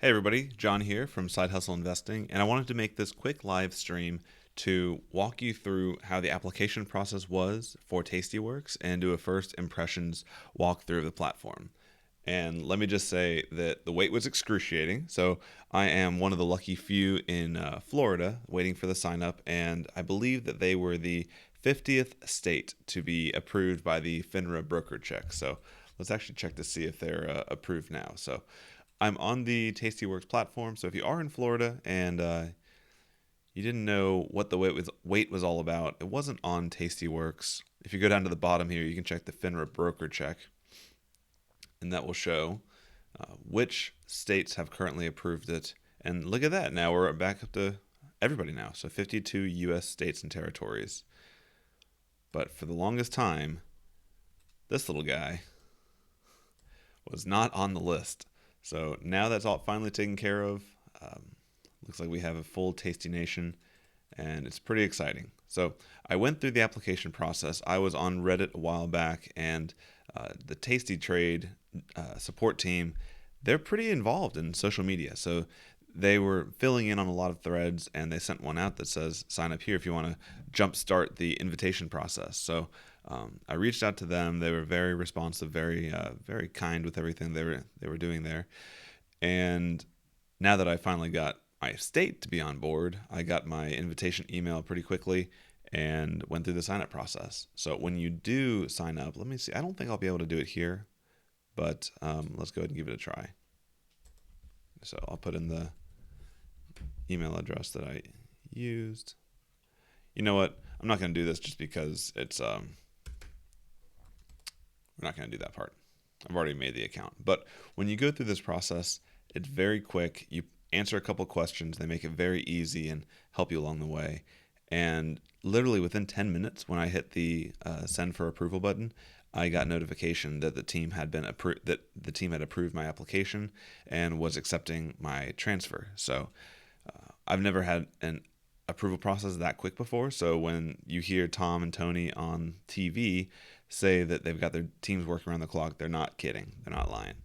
Hey everybody, John here from Side Hustle Investing, and I wanted to make this quick live stream to walk you through how the application process was for Tastyworks and do a first impressions walkthrough of the platform. And let me just say that the wait was excruciating. So I am one of the lucky few in Florida waiting for the sign up, and I believe that they were the 50th state to be approved by the Finra brokerage check. So let's actually check to see if they're approved now. So I'm on the Tastyworks platform. So if you are in Florida and you didn't know what the wait was all about, it wasn't on Tastyworks. If you go down to the bottom here, you can check the Finra broker check, and that will show which states have currently approved it. And look at that. Now we're back up to everybody now. So 52 U.S. states and territories. But for the longest time, this little guy was not on the list. So now that's all finally taken care of. Looks like we have a full Tasty Nation, and it's pretty exciting. So I went through the application process. I was on Reddit a while back, and the Tasty Trade support team, they're pretty involved in social media. So they were filling in on a lot of threads, and they sent one out that says, sign up here if you want to jumpstart the invitation process. So I reached out to them. They were very responsive, very kind with everything they were doing there. And now that I finally got my state to be on board, I got my invitation email pretty quickly and went through the sign up process. So when you do sign up, let me see. I don't think I'll be able to do it here, but let's go ahead and give it a try. So I'll put in the email address that I used. You know what? I'm not going to do this just because it's we're not going to do that part. I've already made the account. But when you go through this process, it's very quick. You answer a couple questions. They make it very easy and help you along the way. And literally within 10 minutes, when I hit the send for approval button, I got notification that the team had approved my application and was accepting my transfer. So I've never had an approval process that quick before. So when you hear Tom and Tony on TV say that they've got their teams working around the clock, they're not kidding. They're not lying.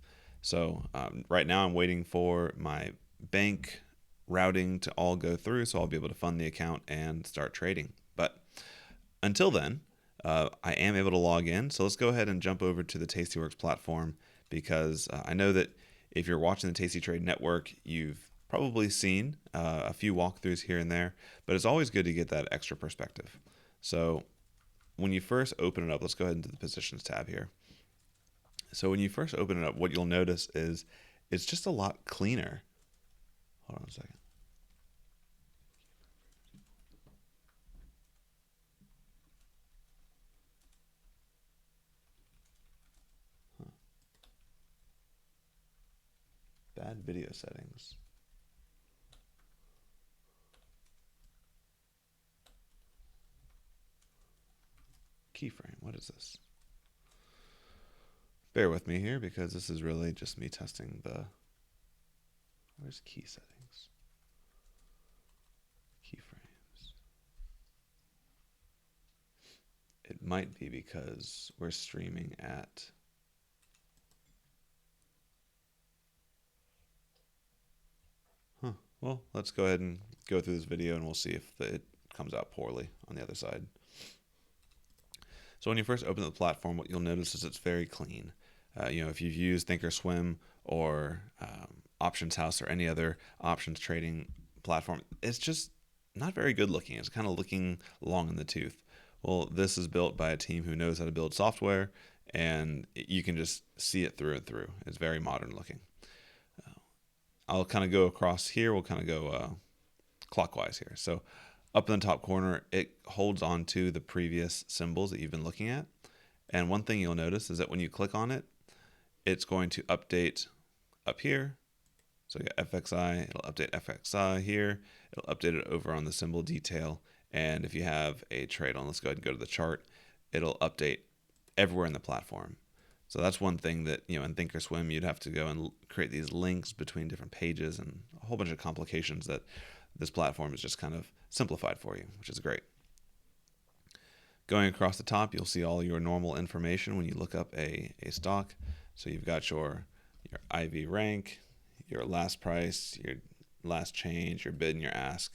So right now I'm waiting for my bank routing to all go through, so I'll be able to fund the account and start trading. But until then, I am able to log in. So let's go ahead and jump over to the Tastyworks platform, because I know that if you're watching the Tasty Trade Network, you've probably seen a few walkthroughs here and there, but it's always good to get that extra perspective. So when you first open it up, let's go ahead into the positions tab here. So when you first open it up, what you'll notice is it's just a lot cleaner. Hold on a second. Bad video settings. Keyframe, what is this? Bear with me here, because this is really just me testing where's key settings? Keyframes. It might be because we're streaming at Well, let's go ahead and go through this video and we'll see if it comes out poorly on the other side. So when you first open the platform, what you'll notice is it's very clean. If you've used Thinkorswim or Options House or any other options trading platform, it's just not very good looking. It's kind of looking long in the tooth. Well, this is built by a team who knows how to build software, and you can just see it through and through. It's very modern looking. I'll kind of go across here. We'll kind of go clockwise here. So up in the top corner, it holds on to the previous symbols that you've been looking at. And one thing you'll notice is that when you click on it, it's going to update up here. So you got FXI, it'll update FXI here. It'll update it over on the symbol detail. And if you have a trade on, let's go ahead and go to the chart, it'll update everywhere in the platform. So that's one thing that, in Thinkorswim, you'd have to go and create these links between different pages and a whole bunch of complications that this platform is just kind of simplified for you, which is great. Going across the top, you'll see all your normal information when you look up a stock. So you've got your IV rank, your last price, your last change, your bid, and your ask.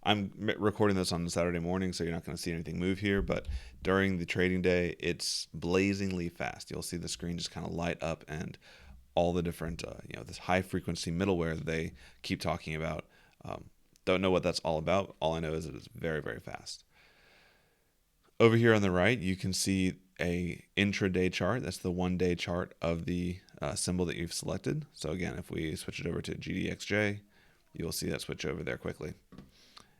I'm recording this on Saturday morning, so you're not going to see anything move here, but during the trading day, it's blazingly fast. You'll see the screen just kind of light up, and all the different, this high frequency middleware that they keep talking about. Don't know what that's all about. All I know is that it's very, very fast. Over here on the right, you can see a intraday chart. That's the 1 day chart of the symbol that you've selected. So again, if we switch it over to GDXJ, you'll see that switch over there quickly.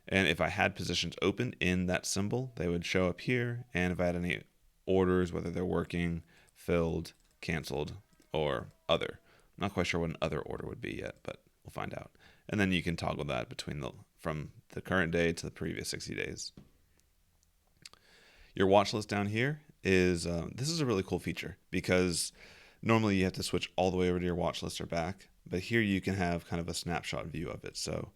And if I had positions open in that symbol, they would show up here. And if I had any orders, whether they're working, filled, canceled, or other. I'm not quite sure what an other order would be yet, but we'll find out. And then you can toggle that from the current day to the previous 60 days. Your watch list down here is, this is a really cool feature because normally you have to switch all the way over to your watch list or back, but here you can have kind of a snapshot view of it. So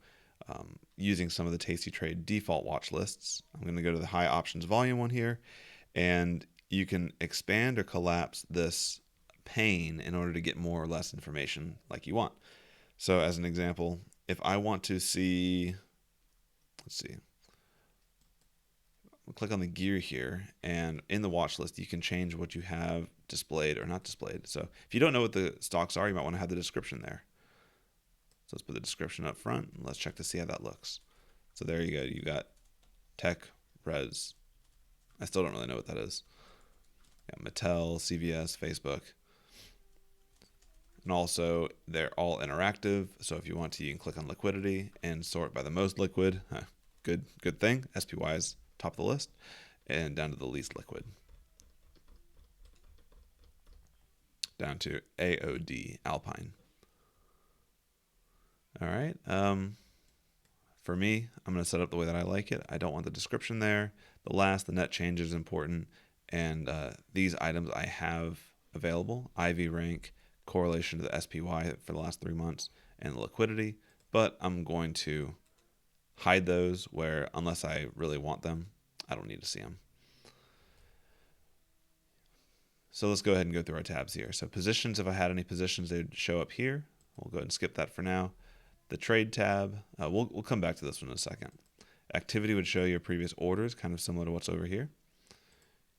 using some of the Tasty Trade default watch lists, I'm going to go to the high options volume one here, and you can expand or collapse this pane in order to get more or less information like you want. So as an example, if I want to see, let's see, we'll click on the gear here, and in the watch list, you can change what you have displayed or not displayed. So if you don't know what the stocks are, you might want to have the description there. So let's put the description up front, and let's check to see how that looks. So there you go. You got tech, res. I still don't really know what that is. Yeah, Mattel, CVS, Facebook. And also, they're all interactive. So if you want to, you can click on liquidity and sort by the most liquid. Good thing. SPY is top of the list, and down to the least liquid. Down to AOD, Alpine. All right. For me, I'm going to set up the way that I like it. I don't want the description there. The net change is important. And these items I have available, IV rank, correlation to the SPY for the last 3 months, and the liquidity. But I'm going to hide those where, unless I really want them, I don't need to see them. So let's go ahead and go through our tabs here. So positions, if I had any positions, they would show up here. We'll go ahead and skip that for now. The trade tab, we'll come back to this one in a second. Activity would show your previous orders, kind of similar to what's over here.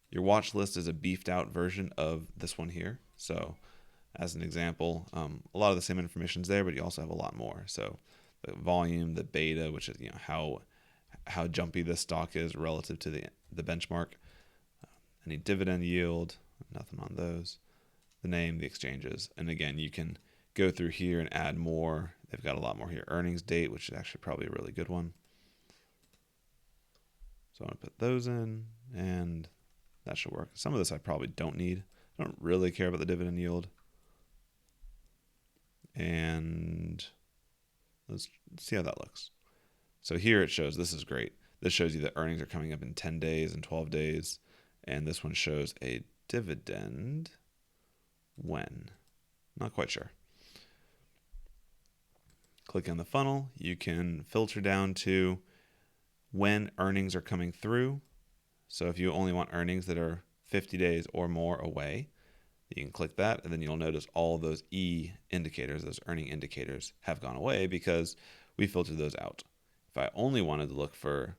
Your watch list is a beefed out version of this one here. So as an example, a lot of the same information is there, but you also have a lot more. So the volume, the beta, which is how jumpy this stock is relative to the benchmark. Any dividend yield, nothing on those. The name, the exchanges, and again, you can go through here and add more. They've got a lot more here. Earnings date, which is actually probably a really good one. So I'm going to put those in, and that should work. Some of this I probably don't need. I don't really care about the dividend yield. And let's see how that looks. So here it shows, this is great. This shows you that earnings are coming up in 10 days and 12 days. And this one shows a dividend when. Not quite sure. Click on the funnel. You can filter down to when earnings are coming through. So if you only want earnings that are 50 days or more away, you can click that, and then you'll notice all those E indicators, those earning indicators, have gone away because we filtered those out. If I only wanted to look for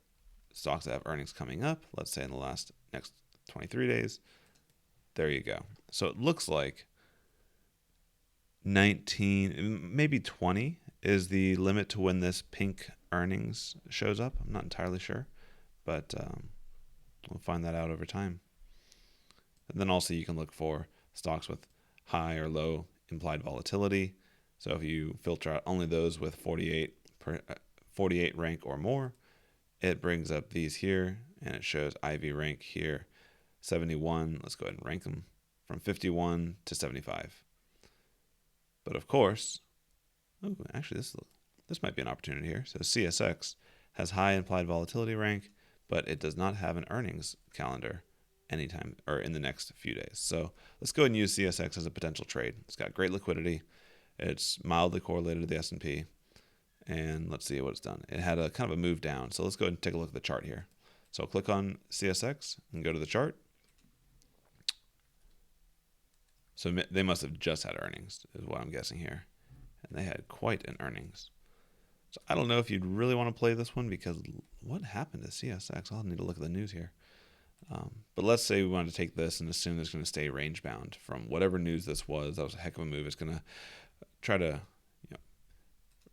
stocks that have earnings coming up, let's say in the next 23 days, there you go. So it looks like 19, maybe 20 is the limit to when this pink earnings shows up. I'm not entirely sure, but we'll find that out over time. And then also you can look for stocks with high or low implied volatility. So if you filter out only those with 48 rank or more, it brings up these here, and it shows IV rank here, 71. Let's go ahead and rank them from 51 to 75. But of course, actually this might be an opportunity here. So CSX has high implied volatility rank, but it does not have an earnings calendar anytime or in the next few days. So let's go ahead and use CSX as a potential trade. It's got great liquidity. It's mildly correlated to the S&P. And let's see what it's done. It had a kind of a move down. So let's go ahead and take a look at the chart here. So I'll click on CSX and go to the chart. So they must have just had earnings is what I'm guessing here. and they had quite an earnings. So I don't know if you'd really want to play this one, because what happened to CSX? I'll need to look at the news here. But let's say we wanted to take this and assume it's going to stay range bound from whatever news this was. That was a heck of a move. It's going to try to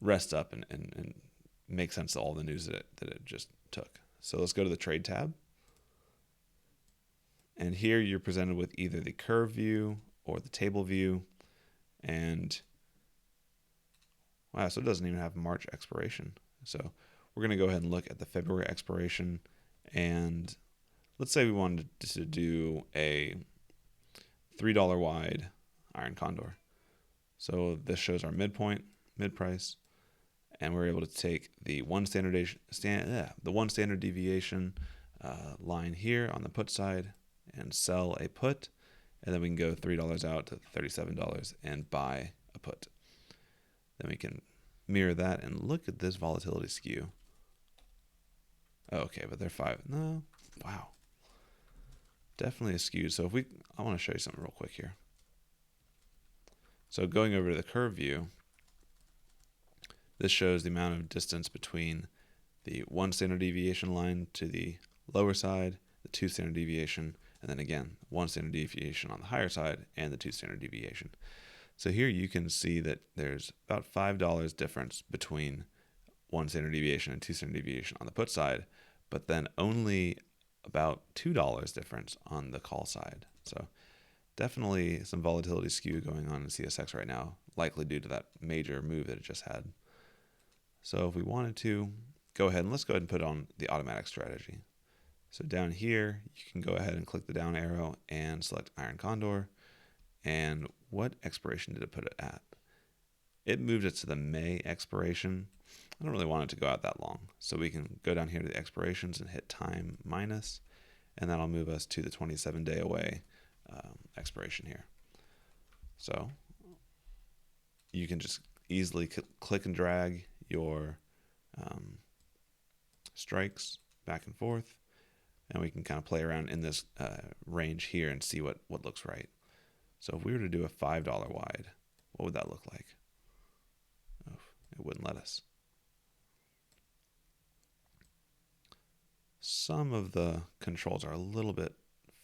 rest up and make sense of all the news that it just took. So let's go to the trade tab. And here you're presented with either the curve view or the table view. And wow, so it doesn't even have March expiration. So we're going to go ahead and look at the February expiration. And let's say we wanted to do a $3 wide iron condor. So this shows our midpoint, mid price, and we're able to take the one standard deviation line here on the put side and sell a put, and then we can go $3 out to $37 and buy a put. Then we can mirror that and look at this volatility skew. Oh, okay, but they're 5. No, wow. Definitely a skew. So I want to show you something real quick here. So going over to the curve view, this shows the amount of distance between the 1 standard deviation line to the lower side, the 2 standard deviation, and then again, 1 standard deviation on the higher side and the 2 standard deviation. So here you can see that there's about $5 difference between 1 standard deviation and 2 standard deviation on the put side, but then only about $2 difference on the call side. So definitely some volatility skew going on in CSX right now, likely due to that major move that it just had. So if we wanted to go ahead and let's go ahead and put on the automatic strategy. So down here, you can go ahead and click the down arrow and select Iron Condor. And what expiration did it put it at? It moved it to the May expiration. I don't really want it to go out that long. So we can go down here to the expirations and hit time minus, and that'll move us to the 27-day away expiration here. So you can just easily click and drag your strikes back and forth, and we can kind of play around in this range here and see what looks right. So if we were to do a $5 wide, what would that look like? Oh, it wouldn't let us. Some of the controls are a little bit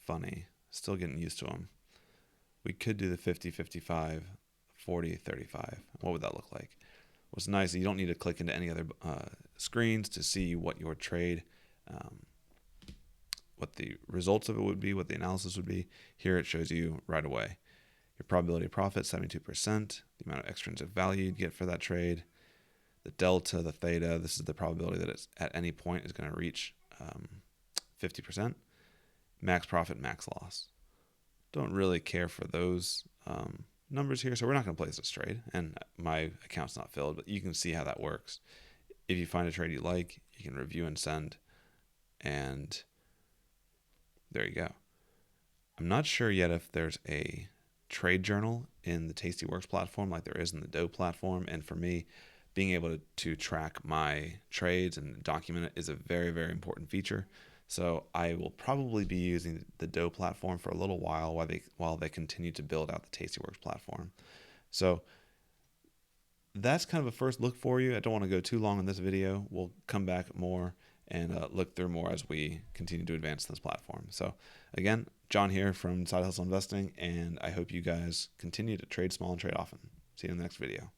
funny. Still getting used to them. We could do the 50, 55, 40, 35. What would that look like? What's nice, you don't need to click into any other screens to see what your trade, what the results of it would be, what the analysis would be. Here it shows you right away. Your probability of profit, 72%, the amount of extrinsic value you'd get for that trade, the delta, the theta, this is the probability that it's at any point is going to reach 50%, max profit, max loss. Don't really care for those numbers here, so we're not going to place this trade, and my account's not filled, but you can see how that works. If you find a trade you like, you can review and send, and there you go. I'm not sure yet if there's a trade journal in the Tastyworks platform like there is in the Doe platform, and for me, being able to track my trades and document it is a very, very important feature. So I will probably be using the Doe platform for a little while they continue to build out the Tastyworks platform. So that's kind of a first look for you. I don't want to go too long in this video. We'll come back more and look through more as we continue to advance this platform. So again, John here from Side Hustle Investing, and I hope you guys continue to trade small and trade often. See you in the next video.